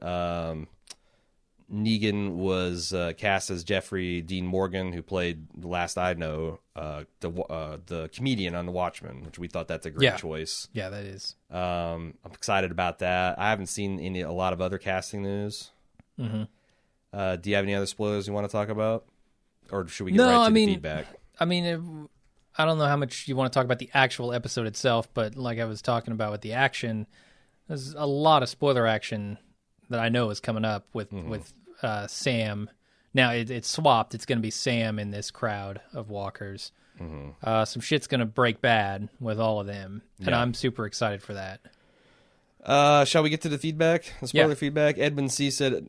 Negan was cast as Jeffrey Dean Morgan, who played, the last I know, the comedian on The Watchmen, which we thought that's a great choice. Yeah, that is. I'm excited about that. I haven't seen a lot of other casting news. Mm-hmm. Do you have any other spoilers you want to talk about, or should we get right to the feedback? I don't know how much you want to talk about the actual episode itself, but like I was talking about with the action, there's a lot of spoiler action that I know is coming up with Sam. Now it's swapped. It's going to be Sam in this crowd of walkers. Mm-hmm. Some shit's going to break bad with all of them, and I'm super excited for that. Shall we get to the feedback? The spoiler feedback. Edmund C. said,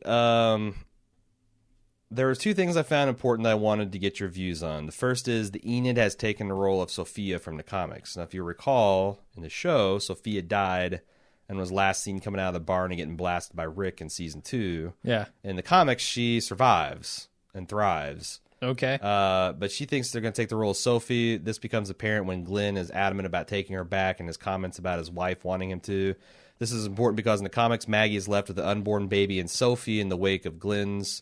there were two things I found important that I wanted to get your views on. The first is the Enid has taken the role of Sophia from the comics. Now, if you recall, in the show, Sophia died and was last seen coming out of the barn and getting blasted by Rick in season 2. Yeah. In the comics, she survives and thrives. Okay. But she thinks they're going to take the role of Sophie. This becomes apparent when Glenn is adamant about taking her back and his comments about his wife wanting him to. This is important because in the comics, Maggie is left with the unborn baby and Sophia in the wake of Glenn's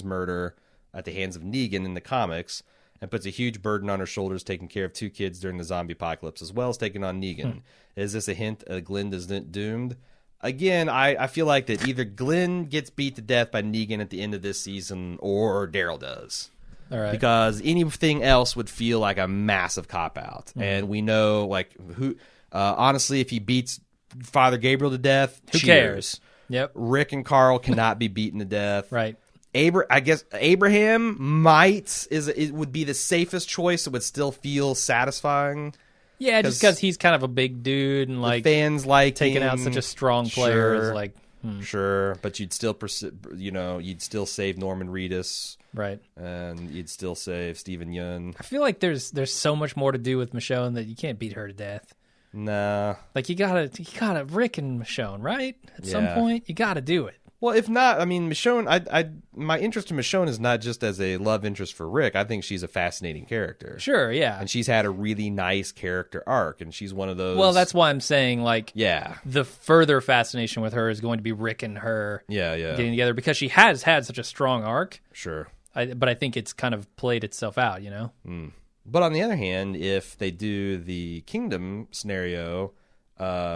murder at the hands of Negan in the comics, and puts a huge burden on her shoulders taking care of 2 kids during the zombie apocalypse, as well as taking on Negan. Is this a hint Glenn is doomed? Again, I feel like that either Glenn gets beat to death by Negan at the end of this season, or Daryl does. All right. Because anything else would feel like a massive cop-out. And we know, who... honestly, if he beats Father Gabriel to death, who cares? Yep. Rick and Carl cannot be beaten to death. Right. I guess Abraham would be the safest choice. It would still feel satisfying. Yeah, just because he's kind of a big dude and the fans like taking out such a strong player is sure, but you'd still you'd still save Norman Reedus, right? And you'd still save Steven Yeun. I feel like there's so much more to do with Michonne that you can't beat her to death. Nah, you gotta Rick and Michonne, right? At some point, you gotta do it. Well, if not, Michonne, my interest in Michonne is not just as a love interest for Rick. I think she's a fascinating character. Sure, yeah. And she's had a really nice character arc, and she's one of those... Well, that's why I'm saying, the further fascination with her is going to be Rick and her getting together, because she has had such a strong arc. Sure. But I think it's kind of played itself out, But on the other hand, if they do the Kingdom scenario,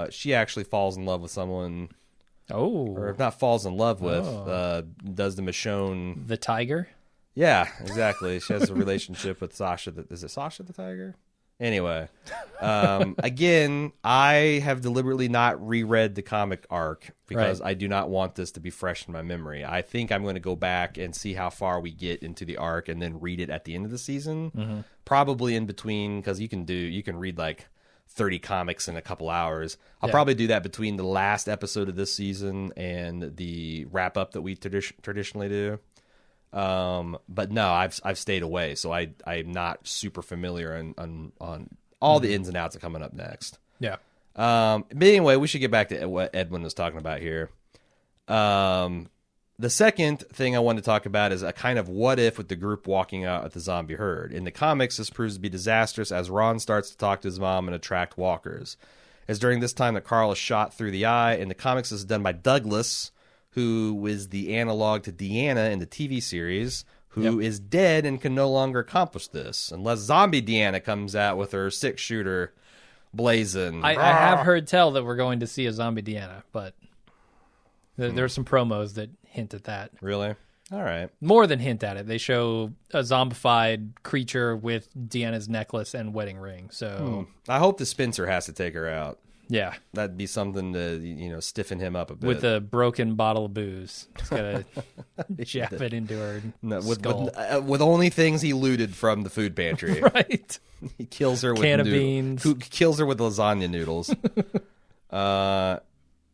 she actually falls in love with someone... Oh. Or if not falls in love with, does the Michonne... The tiger? Yeah, exactly. She has a relationship with Sasha. Is it Sasha the tiger? Anyway. Again, I have deliberately not reread the comic arc because I do not want this to be fresh in my memory. I think I'm going to go back and see how far we get into the arc and then read it at the end of the season. Mm-hmm. Probably in between, because you can read 30 comics in a couple hours. I'll probably do that between the last episode of this season and the wrap up that we traditionally do. But no, I've stayed away, so I'm not super familiar on all the ins and outs of coming up next. Yeah. But anyway, we should get back to what Edwin was talking about here. The second thing I wanted to talk about is a kind of what if with the group walking out at the zombie herd. In the comics, this proves to be disastrous as Ron starts to talk to his mom and attract walkers. It's during this time that Carl is shot through the eye. In the comics, this is done by Douglas, who is the analog to Deanna in the TV series, who is dead and can no longer accomplish this unless zombie Deanna comes out with her 6-shooter blazing. I have heard tell that we're going to see a zombie Deanna, but there's some promos that hint at that. Really? All right. More than hint at it. They show a zombified creature with Deanna's necklace and wedding ring. So I hope the Spencer has to take her out. yeah, That'd be something to, stiffen him up a bit. with a broken bottle of booze. He's got to jab it into her skull. With only things he looted from the food pantry. Right. He kills her with Can of beans. Who kills her with lasagna noodles.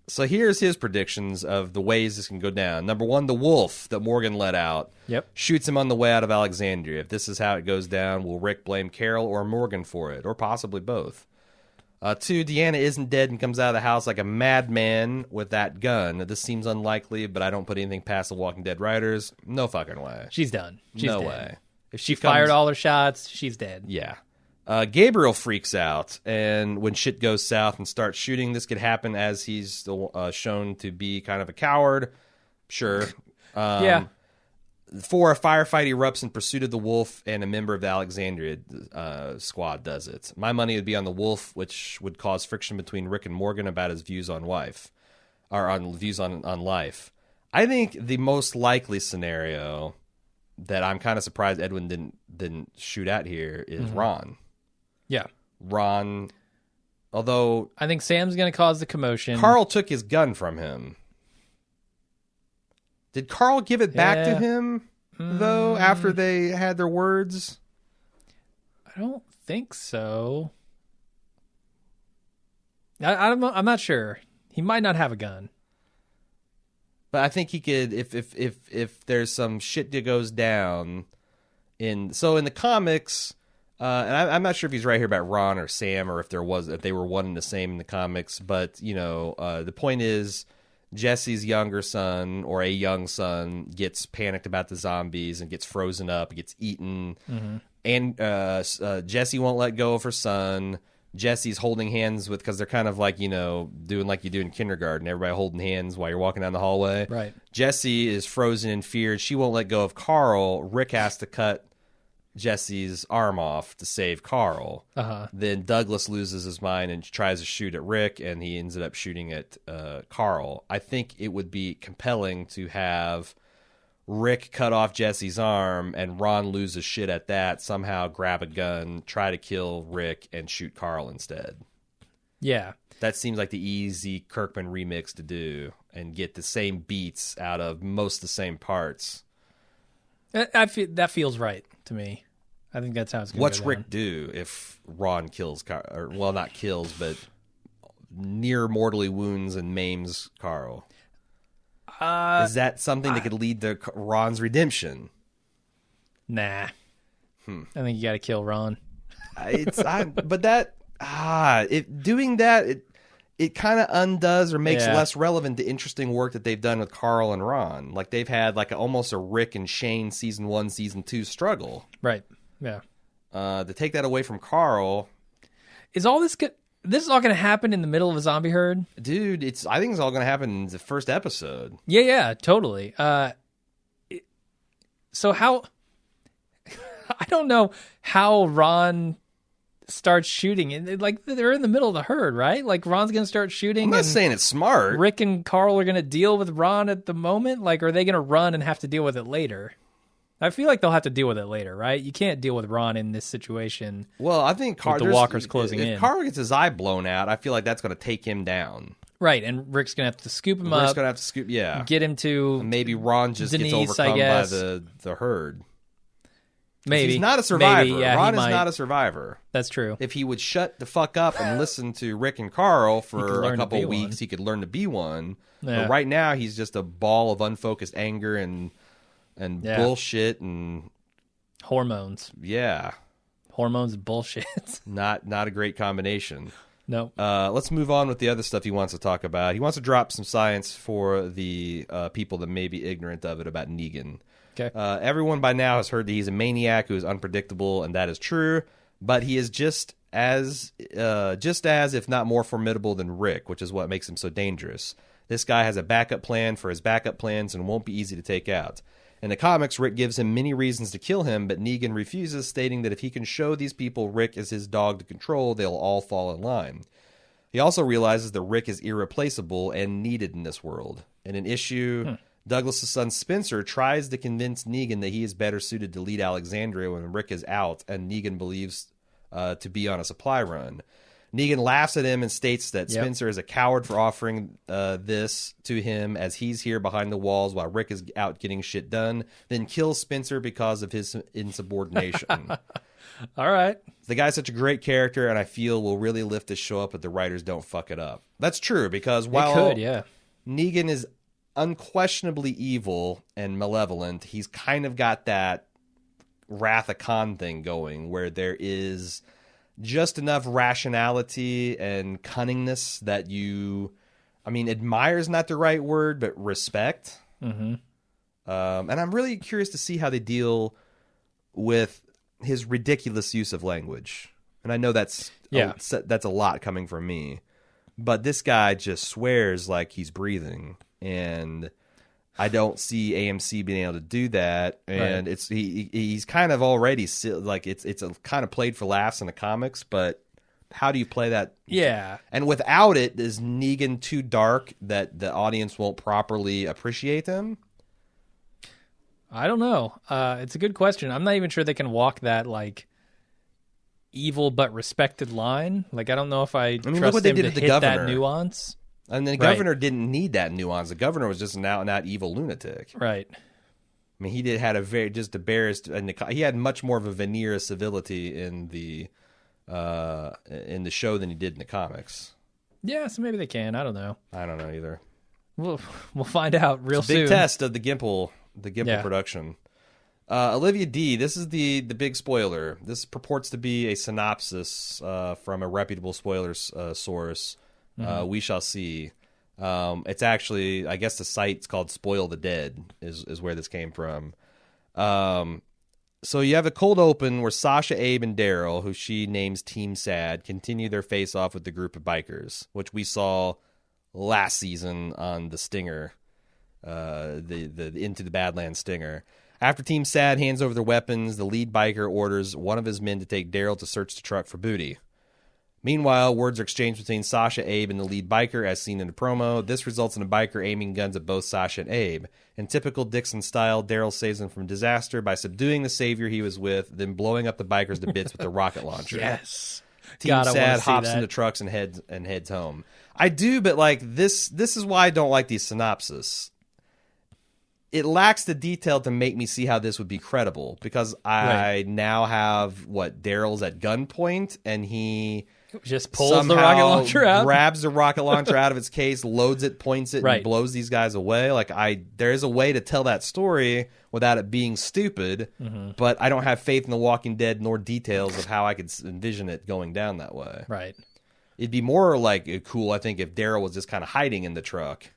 So here's his predictions of the ways this can go down. Number 1, the wolf that Morgan let out. Yep. Shoots him on the way out of Alexandria. If this is how it goes down, will Rick blame Carol or Morgan for it? Or possibly both. 2, Deanna isn't dead and comes out of the house like a madman with that gun. This seems unlikely, but I don't put anything past the Walking Dead writers. No fucking way. She's done. She's no dead. way. If She fired all her shots. She's dead. Yeah. Gabriel freaks out, and when shit goes south and starts shooting, this could happen as he's shown to be kind of a coward. Sure. Yeah. 4, a firefight erupts in pursuit of the wolf, and a member of the Alexandria squad does it. My money would be on the wolf, which would cause friction between Rick and Morgan about his views on life. I think the most likely scenario that I'm kind of surprised Edwin didn't shoot at here is Ron. Yeah. Ron, although I think Sam's going to cause the commotion. Carl took his gun from him. Did Carl give it back to him, though, after they had their words? I don't think so. I'm not sure. He might not have a gun. But I think he could, if there's some shit that goes down in the comics, and I'm not sure if he's right here about Ron or Sam or if they were one and the same in the comics, but the point is Jesse's younger son or a young son gets panicked about the zombies and gets frozen up, gets eaten, and Jesse won't let go of her son. Jesse's holding hands because they're kind of like, doing like you do in kindergarten, everybody holding hands while you're walking down the hallway. Right. Jesse is frozen in fear. She won't let go of Carl. Rick has to cut Jesse's arm off to save Carl. Then Douglas loses his mind and tries to shoot at Rick, and he ends up shooting at Carl. I think it would be compelling to have Rick cut off Jesse's arm and Ron loses shit at that, somehow grab a gun, try to kill Rick, and shoot Carl instead. Yeah. That seems like the easy Kirkman remix to do and get the same beats out of most of the same parts. That feels right to me. I think that's how it's going to go. What's Rick do if Ron kills Carl? Or, well, not kills, but near mortally wounds and maims Carl? Is that something that could lead to Ron's redemption? Nah. I think you got to kill Ron. Doing that, it kind of undoes or makes less relevant the interesting work that they've done with Carl and Ron. Like they've had almost a Rick and Shane season 1, season 2 struggle. Right. Yeah. To take that away from Carl, is all this good? This is all going to happen in the middle of a zombie herd? Dude, I think it's all going to happen in the first episode. Yeah, totally. So how... I don't know how Ron starts shooting. And they're in the middle of the herd, right? Like, Ron's going to start shooting. I'm not saying it's smart. Rick and Carl are going to deal with Ron at the moment? Like, are they going to run and have to deal with it later? I feel like they'll have to deal with it later, right? You can't deal with Ron in this situation. Well, I think the walkers closing in. If Carl gets his eye blown out, I feel like that's going to take him down. Right, and Rick's going to have to scoop him up. Rick's going to have to scoop, yeah. Get him to and maybe Ron just Denise, gets overcome by the herd. Maybe. He's not a survivor. Maybe, yeah, Ron is not a survivor. That's true. If he would shut the fuck up and listen to Rick and Carl for a couple weeks, he could learn to be one. Yeah. But right now, he's just a ball of unfocused anger and bullshit and... Hormones. Yeah. Hormones and bullshit. Not a great combination. No. Let's move on with the other stuff he wants to talk about. He wants to drop some science for the people that may be ignorant of it about Negan. Okay. Everyone by now has heard that he's a maniac who is unpredictable, and that is true. But he is just as, if not more formidable than Rick, which is what makes him so dangerous. This guy has a backup plan for his backup plans and won't be easy to take out. In the comics, Rick gives him many reasons to kill him, but Negan refuses, stating that if he can show these people Rick is his dog to control, they'll all fall in line. He also realizes that Rick is irreplaceable and needed in this world. In an issue, Douglas' son Spencer tries to convince Negan that he is better suited to lead Alexandria when Rick is out, and Negan believes to be on a supply run. Negan laughs at him and states that Spencer is a coward for offering this to him, as he's here behind the walls while Rick is out getting shit done, then kills Spencer because of his insubordination. All right. The guy's such a great character, and I feel will really lift this show up if the writers don't fuck it up. That's true, because while Negan is unquestionably evil and malevolent, he's kind of got that Wrath of Khan thing going, where there is just enough rationality and cunningness that admire is not the right word, but respect. Mm-hmm. And I'm really curious to see how they deal with his ridiculous use of language. And I know that's a lot coming from me, but this guy just swears like he's breathing, and I don't see AMC being able to do that, and he's kind of already like it's a kind of played for laughs in the comics, but how do you play that? Yeah, and without it, is Negan too dark that the audience won't properly appreciate him? I don't know. It's a good question. I'm not even sure they can walk that like evil but respected line. Like I don't know if I trust look what them they to did to hit the that governor. nuance. And the governor didn't need that nuance. The governor was just an out-and-out evil lunatic. Right. I mean, he had a very just embarrassed, and he had much more of a veneer of civility in the show than he did in the comics. Yeah, so maybe they can. I don't know. I don't know either. We'll find out real soon. Big test of the Gimple production. Olivia D. This is the big spoiler. This purports to be a synopsis from a reputable spoilers source. Mm-hmm. We shall see. It's actually, I guess the site's called Spoil the Dead is where this came from. So you have a cold open where Sasha, Abe, and Daryl, who she names Team Sad, continue their face-off with the group of bikers, which we saw last season on the Stinger, the Into the Badlands Stinger. After Team Sad hands over their weapons, the lead biker orders one of his men to take Daryl to search the truck for booty. Meanwhile, words are exchanged between Sasha, Abe, and the lead biker, as seen in the promo. This results in a biker aiming guns at both Sasha and Abe. In typical Dixon style, Daryl saves them from disaster by subduing the savior he was with, then blowing up the bikers to bits with a rocket launcher. Yes. Team Sad hops into trucks and heads home. I do, but like this is why I don't like these synopses. It lacks the detail to make me see how this would be credible, because I now have Daryl's at gunpoint, and he just pulls the rocket launcher out, grabs the rocket launcher out of its case, loads it, points it, and blows these guys away. Like there is a way to tell that story without it being stupid, but I don't have faith in The Walking Dead nor details of how I could envision it going down that way. Right. It'd be more like cool, I think, if Daryl was just kind of hiding in the truck.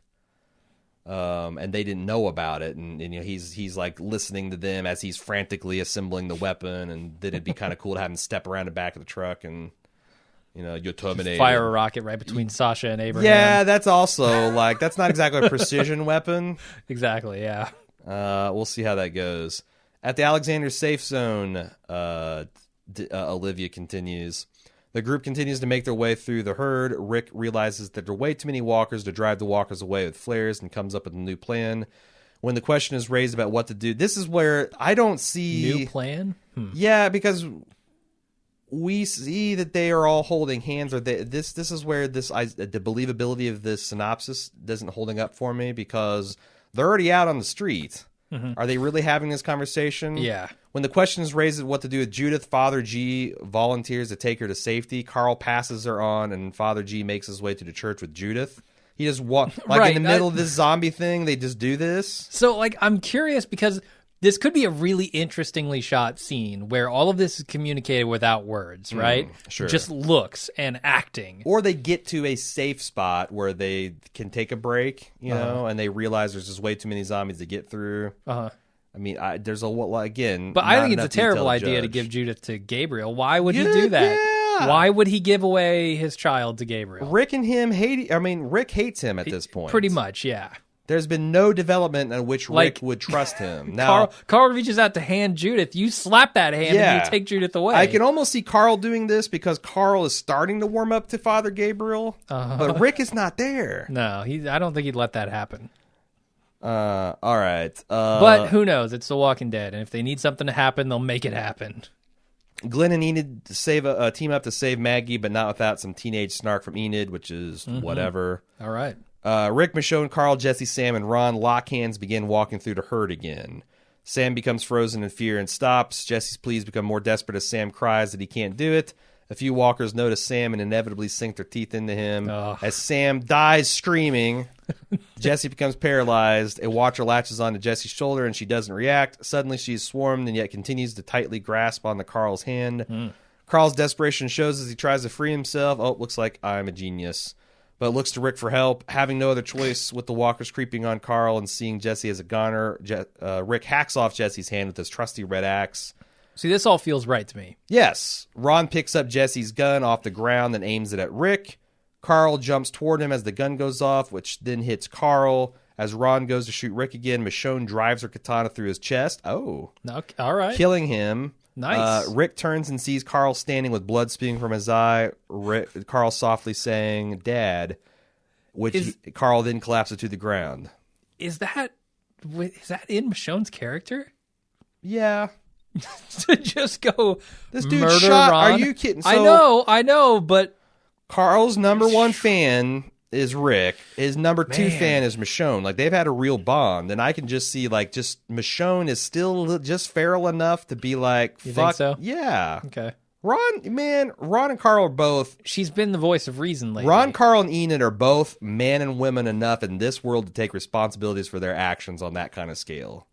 And they didn't know about it, and he's like listening to them as he's frantically assembling the weapon, and then it'd be kind of cool to have him step around the back of the truck and you're terminated. Fire a rocket right between Sasha and Abraham. Yeah, that's also that's not exactly a precision weapon. Exactly. Yeah. We'll see how that goes. At the Alexander safe zone, Olivia continues. The group continues to make their way through the herd. Rick realizes that there are way too many walkers to drive the walkers away with flares and comes up with a new plan. When the question is raised about what to do, this is where I don't see... New plan? Yeah, because we see that they are all holding hands. Or this is where the believability of this synopsis isn't holding up for me, because they're already out on the street. Mm-hmm. Are they really having this conversation? Yeah. When the question is raised what to do with Judith, Father G volunteers to take her to safety. Carl passes her on, and Father G makes his way to the church with Judith. He just in the middle of this zombie thing, they just do this. So, I'm curious, because this could be a really interestingly shot scene where all of this is communicated without words, right? Sure. Just looks and acting. Or they get to a safe spot where they can take a break, you know, and they realize there's just way too many zombies to get through. Uh-huh. I mean, there's a again. But I not think it's a enough detail terrible idea to judge. give Judith to Gabriel. Why would he do that? Yeah. Why would he give away his child to Gabriel? Rick and him hate. I mean, Rick hates him at this point. Pretty much, yeah. There's been no development in which Like, Rick would trust him. Now, Carl reaches out to hand Judith. You slap that hand and you take Judith away. I can almost see Carl doing this because Carl is starting to warm up to Father Gabriel, but Rick is not there. No, I don't think he'd let that happen. All right. But who knows? It's The Walking Dead, and if they need something to happen, they'll make it happen. Glenn and Enid save a team up to save Maggie, but not without some teenage snark from Enid, which is whatever. All right. Rick, Michonne, Carl, Jesse, Sam, and Ron lock hands, begin walking through the herd again. Sam becomes frozen in fear and stops. Jesse's pleas become more desperate as Sam cries that he can't do it. A few walkers notice Sam and inevitably sink their teeth into him. Ugh. As Sam dies screaming, Jesse becomes paralyzed. A watcher latches onto Jesse's shoulder and she doesn't react. Suddenly she is swarmed and yet continues to tightly grasp onto Carl's hand. Carl's desperation shows as he tries to free himself. Oh, looks like I'm a genius. But looks to Rick for help. Having no other choice with the walkers creeping on Carl and seeing Jesse as a goner, Rick hacks off Jesse's hand with his trusty red axe. See, this all feels right to me. Yes. Ron picks up Jesse's gun off the ground and aims it at Rick. Carl jumps toward him as the gun goes off, which then hits Carl. As Ron goes to shoot Rick again, Michonne drives her katana through his chest. Oh. Okay, all right. Killing him. Nice. Rick turns and sees Carl standing with blood spewing from his eye. Carl softly saying, "Dad," which Carl then collapses to the ground. Is that in Michonne's character? Yeah. To just go This dude murder shot. Ron? Are you kidding? I know, but Carl's number one fan is Rick. His number two Man. fan is Michonne. Like, they've had a real bond, and I can just see, like, just Michonne is still just feral enough to be like, You fuck. think so? Yeah. okay. Ron and Carl are both. She's been the voice of reason lately. Ron, Carl, and Enid are both man and women enough in this world to take responsibilities for their actions on that kind of scale.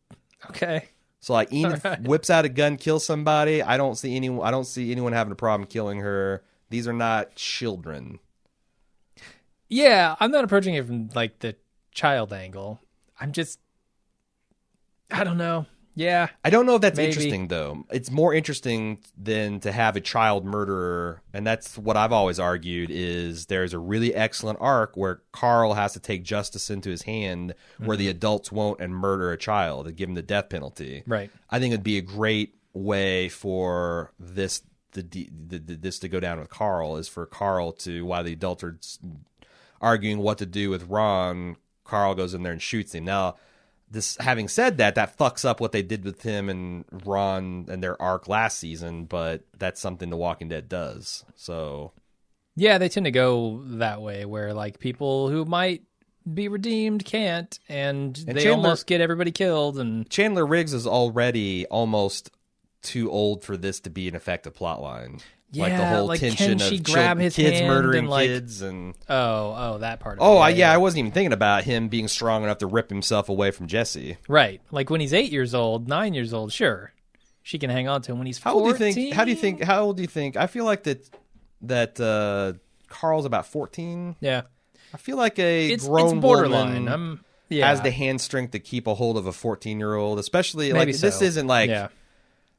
Okay. So, like, Enid whips out a gun, kills somebody. I don't see anyone having a problem killing her. These are not children. Yeah, I'm not approaching it from like the child angle. I don't know. Yeah. I don't know if that's Maybe. interesting, though. It's more interesting than to have a child murderer, and that's what I've always argued, is there's a really excellent arc where Carl has to take justice into his hand where the adults won't and murder a child and give him the death penalty. Right. I think it'd be a great way for this to go down with Carl, is for Carl to, while the adults are arguing what to do with Ron, Carl goes in there and shoots him. Now, having said that fucks up what they did with him and Ron and their arc last season, but that's something The Walking Dead does. So, Yeah, they tend to go that way where like people who might be redeemed can't, and they Chandler- almost get everybody killed. And Chandler Riggs is already almost too old for this to be an effective plot line. Like the Yeah, whole like, tension can she of grab his kids hand murdering and, like- kids and oh, that part of oh, it. I wasn't even thinking about him being strong enough to rip himself away from Jesse. Right. Like when he's 8 years old, 9 years old, sure. She can hang on to him when he's 14. How old do you think? I feel like that Carl's about 14. Yeah. I feel like It's grown borderline. woman Yeah. has the hand strength to keep a hold of a 14-year-old, especially Maybe like this so. isn't like Yeah.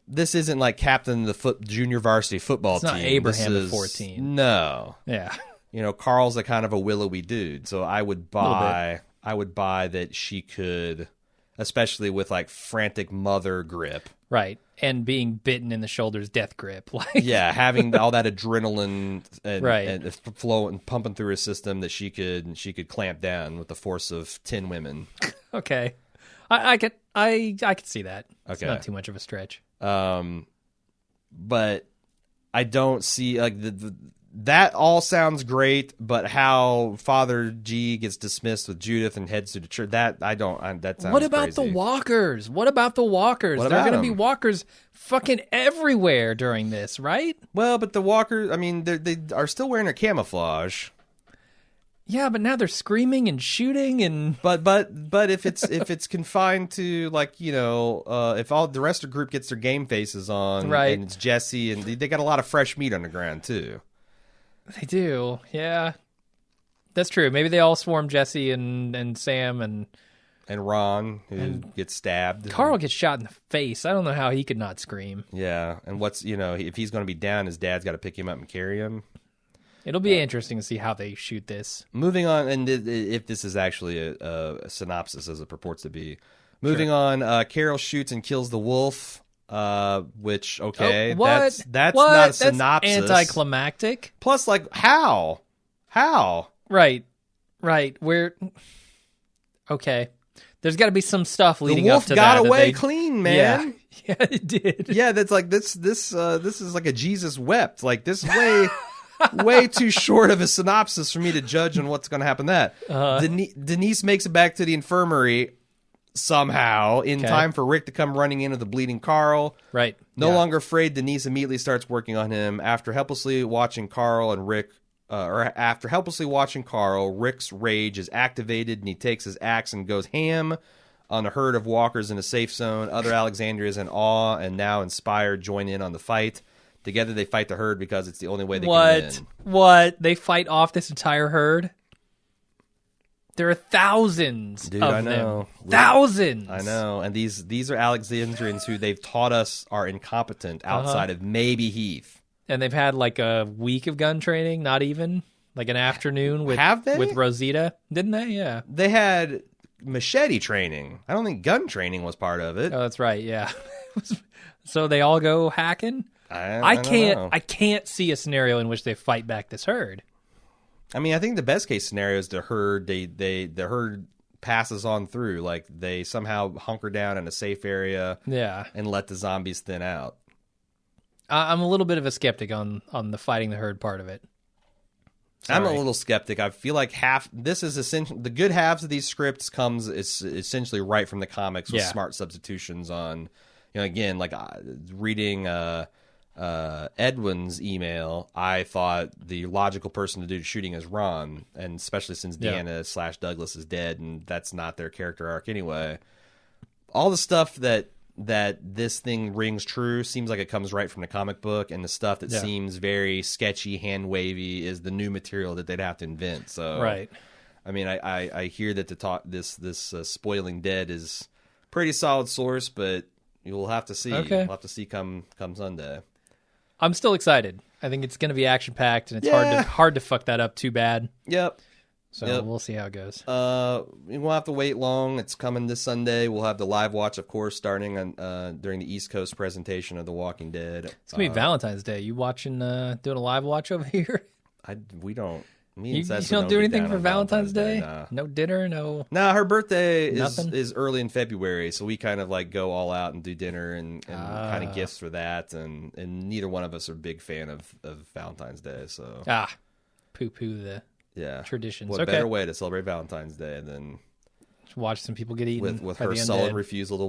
this isn't like captain of the junior varsity football It's team. not Abraham This at 14. No. Yeah. You know, Carl's a kind of a willowy dude, so I would buy that she could, especially with like frantic mother grip. Right. And being bitten in the shoulder's death grip. Like Yeah, having all that adrenaline Right. and flowing, pumping through her system, that she could clamp down with the force of 10 women. Okay. I could see that. It's Okay. not too much of a stretch. But I don't see like that all sounds great, but how Father G gets dismissed with Judith and heads to the church, that sounds What about crazy. the walkers? What about the walkers? What There are about going to be them? walkers fucking everywhere during this, right? Well, but the walkers, I mean, they are still wearing their camouflage. Yeah, but now they're screaming and shooting and But if it's confined to like if all the rest of the group gets their game faces on, Right. and it's Jesse and they got a lot of fresh meat on the ground too. they do. Yeah. That's true. Maybe they all swarm Jesse and Sam and And Ron who gets stabbed. Carl gets shot in the face. I don't know how he could not scream. Yeah, and if he's going to be down, his dad's got to pick him up and carry him. It'll be interesting to see how they shoot this. Moving on, and if this is actually a synopsis as it purports to be. Moving on, Carol shoots and kills the wolf, which, okay, Oh, what? that's What? not a That's synopsis. anticlimactic. Plus, like, how? Right. Where? Okay. There's got to be some stuff The leading wolf up to got that. away clean, man. Yeah, it did. Yeah, that's like this is like a Jesus wept. Like, this way... way too short of a synopsis for me to judge on what's going to happen. Denise makes it back to the infirmary somehow in time for Rick to come running into the bleeding Carl. Right. No longer afraid, Denise immediately starts working on him. After helplessly watching Carl, Rick's rage is activated, and he takes his axe and goes ham on a herd of walkers in a safe zone. Other Alexandrians in awe and now inspired join in on the fight. Together they fight the herd because it's the only way they can win. What? They fight off this entire herd? There are thousands Dude, of I know. them. Thousands. I know. And these are Alexandrians who they've taught us are incompetent outside of maybe Heath. And they've had like a week of gun training, not even. Like an afternoon with Have they? with Rosita. Didn't they? Yeah. They had machete training. I don't think gun training was part of it. Oh, that's right. Yeah. So they all go hacking? I don't know. I can't see a scenario in which they fight back this herd. I mean, I think the best case scenario is the herd passes on through, like they somehow hunker down in a safe area, Yeah. and let the zombies thin out. I'm a little bit of a skeptic on the fighting the herd part of it. I'm a Sorry. little skeptic. I feel like this is essentially the good halves of these scripts comes is essentially right from the comics with smart substitutions on, again, like reading Edwin's email, I thought the logical person to do the shooting is Ron, and especially since Deanna / Douglas is dead, and that's not their character arc anyway. All the stuff that this thing rings true seems like it comes right from the comic book, and the stuff that seems very sketchy, hand wavy is the new material that they'd have to invent. So, Right. I mean, I hear that this Spoiling Dead is pretty solid source, but you'll have to see. Okay. We'll have to see come Sunday. I'm still excited. I think it's going to be action packed, and it's Yeah. hard to fuck that up too bad. Yep. So Yep. we'll see how it goes. We won't have to wait long. It's coming this Sunday. We'll have the live watch, of course, starting on during the East Coast presentation of The Walking Dead. It's gonna be Valentine's Day. You watching? Doing a live watch over here? We don't. Me You and Cecily don't do get anything down for on Valentine's Day? Nah. No dinner. No. No, her birthday Nothing? is early in February, so we kind of like go all out and do dinner and kind of gifts for that, and neither one of us are a big fan of Valentine's Day, so Poo the yeah, traditions. What Okay. better way to celebrate Valentine's Day than watch some people get eaten with by her the sullen undead. refusal to